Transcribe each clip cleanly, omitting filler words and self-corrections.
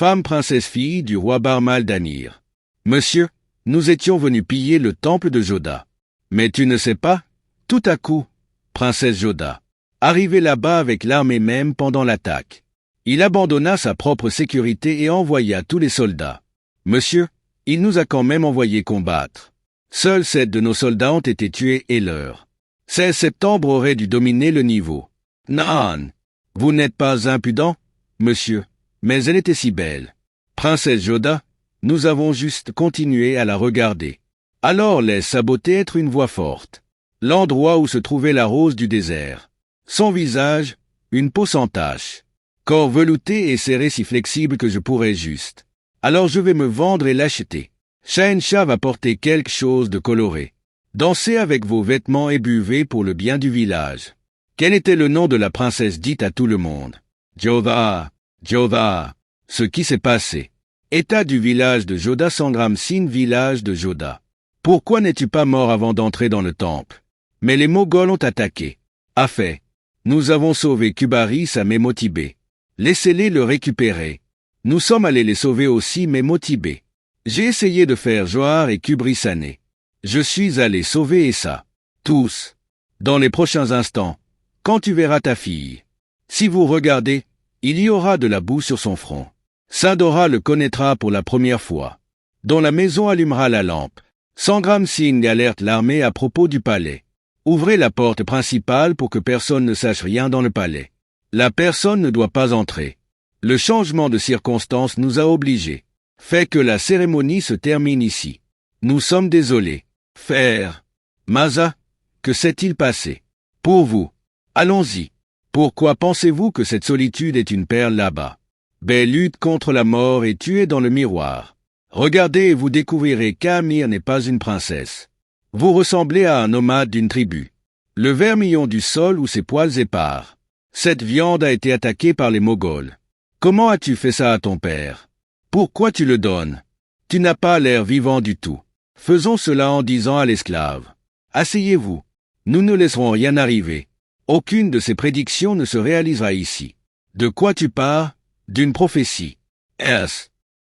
femme princesse fille du roi Barmal d'Anir. Monsieur, nous étions venus piller le temple de Joda. Mais tu ne sais pas, tout à coup, princesse Joda, arrivé là-bas avec l'armée même pendant l'attaque. Il abandonna sa propre sécurité et envoya tous les soldats. Monsieur, il nous a quand même envoyé combattre. Seuls 7 de nos soldats ont été tués et leur 16 septembre aurait dû dominer le niveau. Non, vous n'êtes pas impudent, monsieur, mais elle était si belle. Princesse Joda, nous avons juste continué à la regarder. Alors laisse sa beauté être une voix forte. L'endroit où se trouvait la rose du désert. Son visage, une peau sans tache. Corps velouté et serré si flexible que je pourrais juste. Alors je vais me vendre et l'acheter. Shahenshah va porter quelque chose de coloré. Dansez avec vos vêtements et buvez pour le bien du village. Quel était le nom de la princesse dite à tout le monde? Joda, Joda. Ce qui s'est passé. État du village de Joda Sangram Singh, village de Joda. Pourquoi n'es-tu pas mort avant d'entrer dans le temple? Mais les Moghols ont attaqué. A fait. Nous avons sauvé Kubari, Sam et Motibé. Laissez-les le récupérer. Nous sommes allés les sauver aussi, mais Motibé. J'ai essayé de faire Johar et Kubri Sané. Je suis allé sauver Essa. Tous. Dans les prochains instants, quand tu verras ta fille. Si vous regardez, il y aura de la boue sur son front. Sindora le connaîtra pour la première fois. Dont la maison allumera la lampe. Sangram Singh alerte l'armée à propos du palais. Ouvrez la porte principale pour que personne ne sache rien dans le palais. La personne ne doit pas entrer. Le changement de circonstances nous a obligés. Fait que la cérémonie se termine ici. Nous sommes désolés. Faire. Maza, que s'est-il passé? Pour vous. Allons-y. Pourquoi pensez-vous que cette solitude est une perle là-bas? Belle lutte contre la mort et tuée dans le miroir. Regardez et vous découvrirez qu'Amir n'est pas une princesse. Vous ressemblez à un nomade d'une tribu. Le vermillon du sol ou ses poils épars. Cette viande a été attaquée par les Moghols. Comment as-tu fait ça à ton père? Pourquoi tu le donnes? Tu n'as pas l'air vivant du tout. Faisons cela en disant à l'esclave. Asseyez-vous. Nous ne laisserons rien arriver. Aucune de ces prédictions ne se réalisera ici. De quoi tu parles? D'une prophétie.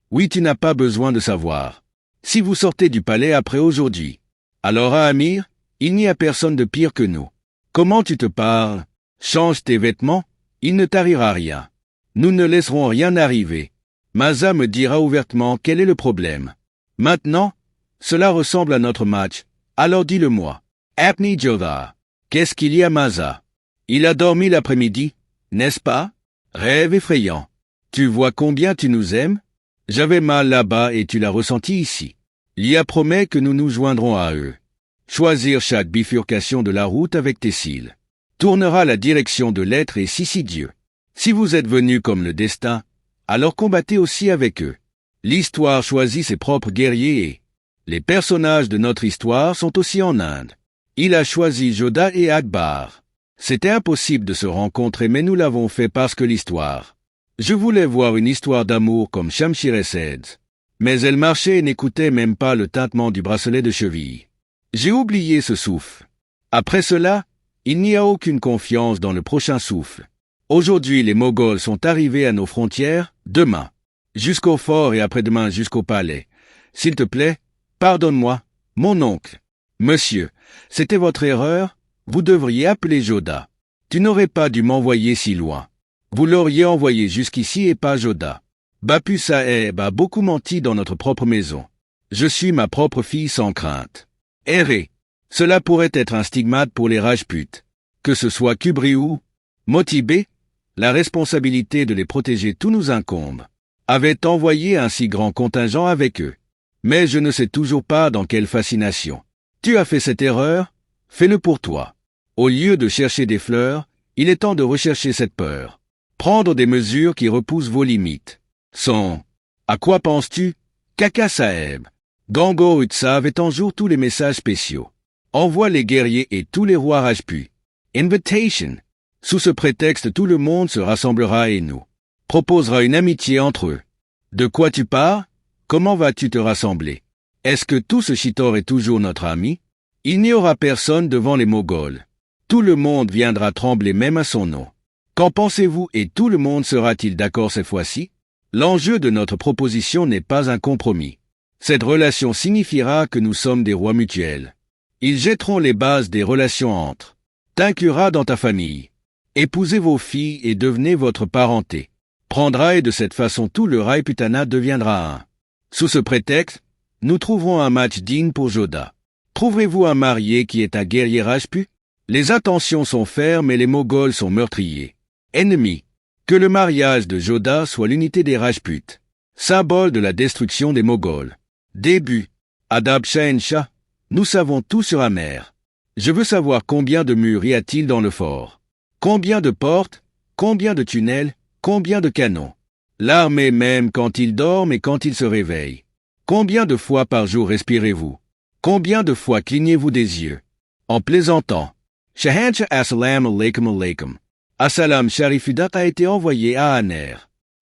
Oui, tu n'as pas besoin de savoir. Si vous sortez du palais après aujourd'hui, alors à Amir, il n'y a personne de pire que nous. Comment tu te parles? Change tes vêtements, il ne t'arrivera rien. Nous ne laisserons rien arriver. Maza me dira ouvertement quel est le problème. Maintenant, cela ressemble à notre match, alors dis-le-moi. Apni Joda. Qu'est-ce qu'il y a, Maza? Il a dormi l'après-midi, n'est-ce pas? Rêve effrayant. Tu vois combien tu nous aimes? J'avais mal là-bas et tu l'as ressenti ici. Lia promet que nous nous joindrons à eux. Choisir chaque bifurcation de la route avec tes cils. Tournera la direction de l'être et si Dieu. Si vous êtes venus comme le destin, alors combattez aussi avec eux. L'histoire choisit ses propres guerriers et les personnages de notre histoire sont aussi en Inde. Il a choisi Joda et Akbar. C'était impossible de se rencontrer mais nous l'avons fait parce que l'histoire. Je voulais voir une histoire d'amour comme Shamshir et Said. Mais elle marchait et n'écoutait même pas le tintement du bracelet de cheville. J'ai oublié ce souffle. Après cela, il n'y a aucune confiance dans le prochain souffle. Aujourd'hui les Moghols sont arrivés à nos frontières, demain, jusqu'au fort et après-demain jusqu'au palais. S'il te plaît, pardonne-moi, mon oncle. Monsieur, c'était votre erreur, vous devriez appeler Joda. Tu n'aurais pas dû m'envoyer si loin. Vous l'auriez envoyé jusqu'ici et pas Joda. Bapu Saeb a beaucoup menti dans notre propre maison. Je suis ma propre fille sans crainte. Errer. Cela pourrait être un stigmate pour les Rajputs. Que ce soit Kubri ou Motibé, la responsabilité de les protéger tout nous incombe. Avait envoyé un si grand contingent avec eux. Mais je ne sais toujours pas dans quelle fascination. Tu as fait cette erreur, fais-le pour toi. Au lieu de chercher des fleurs, il est temps de rechercher cette peur. Prendre des mesures qui repoussent vos limites. À quoi penses-tu? Kaka Saeb. Gango Utsav est en jour tous les messages spéciaux. Envoie les guerriers et tous les rois Rajputs. Invitation. Sous ce prétexte, tout le monde se rassemblera et nous proposera une amitié entre eux. De quoi tu parles? Comment vas-tu te rassembler? Est-ce que tout ce chitor est toujours notre ami? Il n'y aura personne devant les Moghols. Tout le monde viendra trembler même à son nom. Qu'en pensez-vous et tout le monde sera-t-il d'accord cette fois-ci? L'enjeu de notre proposition n'est pas un compromis. Cette relation signifiera que nous sommes des rois mutuels. Ils jetteront les bases des relations entre. T'inclura dans ta famille. Épousez vos filles et devenez votre parenté. Prendra et de cette façon tout le Rajputana deviendra un. Sous ce prétexte, nous trouverons un match digne pour Jodha. Trouverez-vous un marié qui est un guerrier Rajput? Les intentions sont fermes et les Moghols sont meurtriers. Ennemis. Que le mariage de Jodha soit l'unité des Rajputs. Symbole de la destruction des Moghols. Début. Adab Shahenshah. Nous savons tout sur Amer. Je veux savoir combien de murs y a-t-il dans le fort. Combien de portes, combien de tunnels, combien de canons. L'armée même quand il dort et quand il se réveille. Combien de fois par jour respirez-vous? Combien de fois clignez-vous des yeux? En plaisantant. Shahenshah Assalam alaikum alaikum. Assalam Sharifuddin a été envoyé à Aner.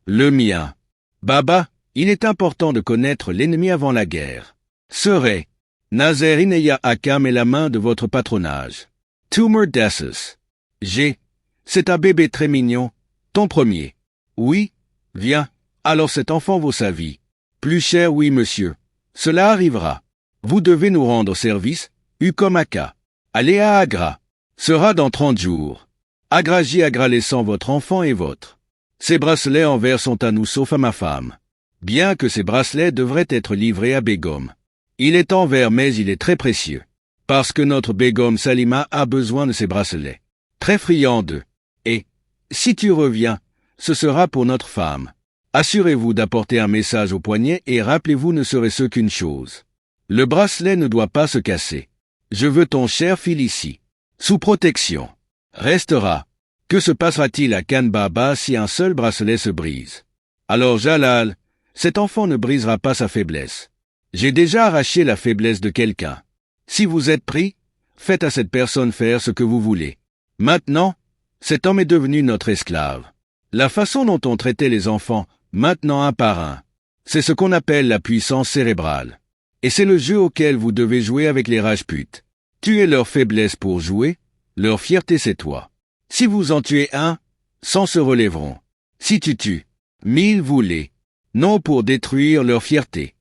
Le mien. Baba, il est important de connaître l'ennemi avant la guerre. Serait. Nazer Ineya Akam est la main de votre patronage. Tumor Dessus. J'ai. C'est un bébé très mignon. Ton premier. Oui. Viens. Alors cet enfant vaut sa vie. Plus cher, oui, monsieur. Cela arrivera. Vous devez nous rendre service, Ukomaka. Allez à Agra. Sera dans 30 jours. Agraji Agra laissant votre enfant et votre. Ces bracelets en verre sont à nous sauf à ma femme. Bien que ces bracelets devraient être livrés à Begum. Il est en verre mais il est très précieux. Parce que notre Begum Salima a besoin de ces bracelets. Très friand d'eux. Et, si tu reviens, ce sera pour notre femme. Assurez-vous d'apporter un message au poignet et rappelez-vous ne serait-ce qu'une chose. Le bracelet ne doit pas se casser. Je veux ton cher fil ici. Sous protection. Restera. Que se passera-t-il à Khan Baba si un seul bracelet se brise? Alors Jalal, cet enfant ne brisera pas sa faiblesse. J'ai déjà arraché la faiblesse de quelqu'un. Si vous êtes pris, faites à cette personne faire ce que vous voulez. Maintenant, cet homme est devenu notre esclave. La façon dont on traitait les enfants, maintenant un par un, c'est ce qu'on appelle la puissance cérébrale. Et c'est le jeu auquel vous devez jouer avec les Rajputs. Tuez leur faiblesse pour jouer, leur fierté c'est toi. Si vous en tuez un, 100 se relèveront. Si tu tues, 1000 voulez. Non pour détruire leur fierté.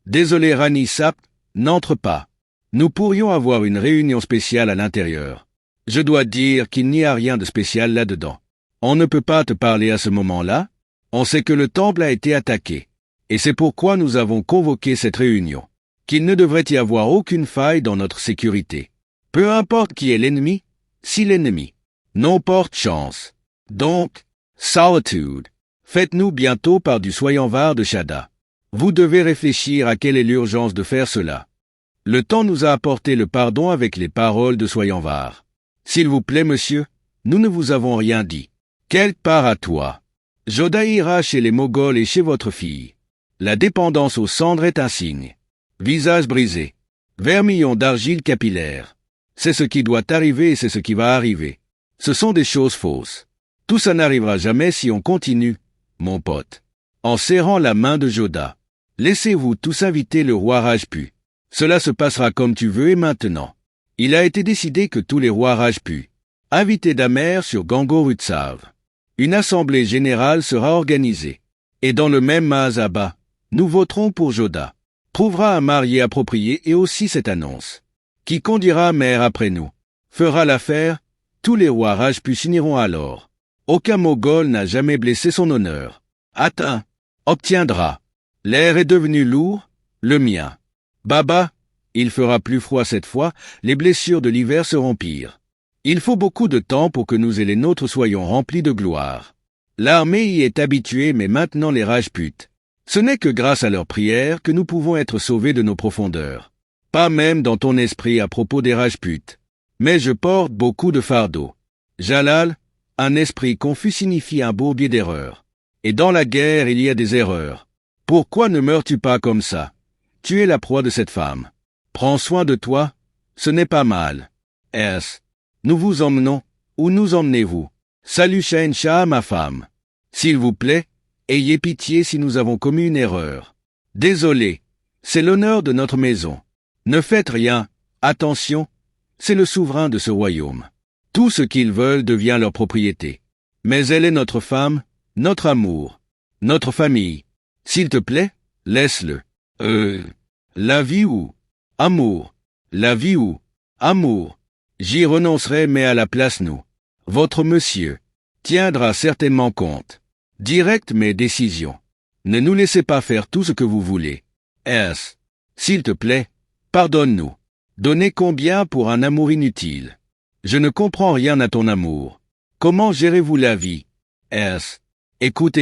Désolé Rani Sap, n'entre pas. Nous pourrions avoir une réunion spéciale à l'intérieur. Je dois dire qu'il n'y a rien de spécial là-dedans. On ne peut pas te parler à ce moment-là. On sait que le temple a été attaqué. Et c'est pourquoi nous avons convoqué cette réunion. Qu'il ne devrait y avoir aucune faille dans notre sécurité. Peu importe qui est l'ennemi, si l'ennemi. Non porte chance. Donc, solitude. Faites-nous bientôt par du Soyanvar de Shada. Vous devez réfléchir à quelle est l'urgence de faire cela. Le temps nous a apporté le pardon avec les paroles de Soyanvar. S'il vous plaît, monsieur, nous ne vous avons rien dit. Quelque part à toi. Jodha ira chez les Moghols et chez votre fille. La dépendance aux cendres est un signe. Visage brisé. Vermillon d'argile capillaire. C'est ce qui doit arriver et c'est ce qui va arriver. Ce sont des choses fausses. Tout ça n'arrivera jamais si on continue, mon pote. En serrant la main de Jodha. Laissez-vous tous inviter le roi Rajput. Cela se passera comme tu veux et maintenant. Il a été décidé que tous les rois Rajput, invités d'Amer sur Gangor Utsav. Une assemblée générale sera organisée. Et dans le même Mahasabha, nous voterons pour Jodha. Trouvera un marié approprié et aussi cette annonce. Qui conduira Amer après nous. Fera l'affaire, tous les rois Rajput s'uniront alors. Aucun Moghol n'a jamais blessé son honneur. Atteint, obtiendra. L'air est devenu lourd, le mien. Baba, il fera plus froid cette fois, les blessures de l'hiver seront pires. Il faut beaucoup de temps pour que nous et les nôtres soyons remplis de gloire. L'armée y est habituée, mais maintenant les Rajputs. Ce n'est que grâce à leurs prières que nous pouvons être sauvés de nos profondeurs. Pas même dans ton esprit à propos des Rajputs. Mais je porte beaucoup de fardeaux. Jalal, un esprit confus signifie un bourbier d'erreurs. Et dans la guerre, il y a des erreurs. Pourquoi ne meurs-tu pas comme ça? Tu es la proie de cette femme. Prends soin de toi, ce n'est pas mal. Nous vous emmenons, où nous emmenez-vous? Salut Shahenshah, ma femme. S'il vous plaît, ayez pitié si nous avons commis une erreur. Désolé, c'est l'honneur de notre maison. Ne faites rien, attention, c'est le souverain de ce royaume. Tout ce qu'ils veulent devient leur propriété. Mais elle est notre femme, notre amour. Notre famille. S'il te plaît, laisse-le. La vie ou amour. La vie ou amour. J'y renoncerai mais à la place nous. Votre monsieur tiendra certainement compte. Direct mais décision. Ne nous laissez pas faire tout ce que vous voulez. S'il te plaît, pardonne-nous. Donnez combien pour un amour inutile? Je ne comprends rien à ton amour. Comment gérez-vous la vie? Écoute,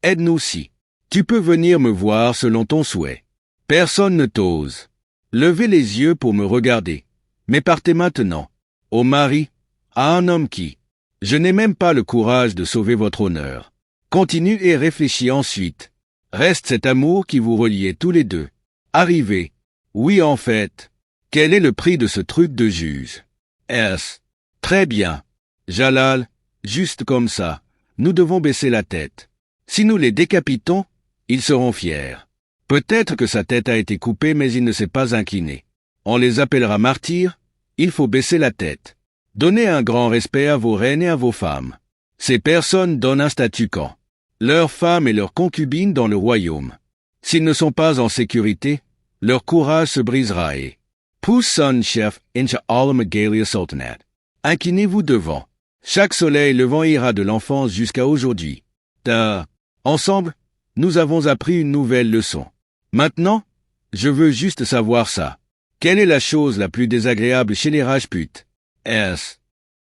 aide-nous si. Tu peux venir me voir selon ton souhait. Personne ne t'ose. Levez les yeux pour me regarder. Mais partez maintenant. Au mari, à un homme qui. Je n'ai même pas le courage de sauver votre honneur. Continue et réfléchis ensuite. Reste cet amour qui vous reliait tous les deux. Arrivez. Oui en fait. Quel est le prix de ce truc de juge? Très bien. Jalal, juste comme ça, nous devons baisser la tête. Si nous les décapitons, ils seront fiers. Peut-être que sa tête a été coupée mais il ne s'est pas incliné. On les appellera martyrs, il faut baisser la tête. Donnez un grand respect à vos reines et à vos femmes. Ces personnes donnent un statut quand leurs femmes et leurs concubines dans le royaume. S'ils ne sont pas en sécurité, leur courage se brisera et pousse son chef incha al-Magalia Sultanat. Inclinez-vous devant. Chaque soleil levant ira de l'enfance jusqu'à aujourd'hui. Ensemble, nous avons appris une nouvelle leçon. Maintenant, je veux juste savoir ça. Quelle est la chose la plus désagréable chez les Rajputs?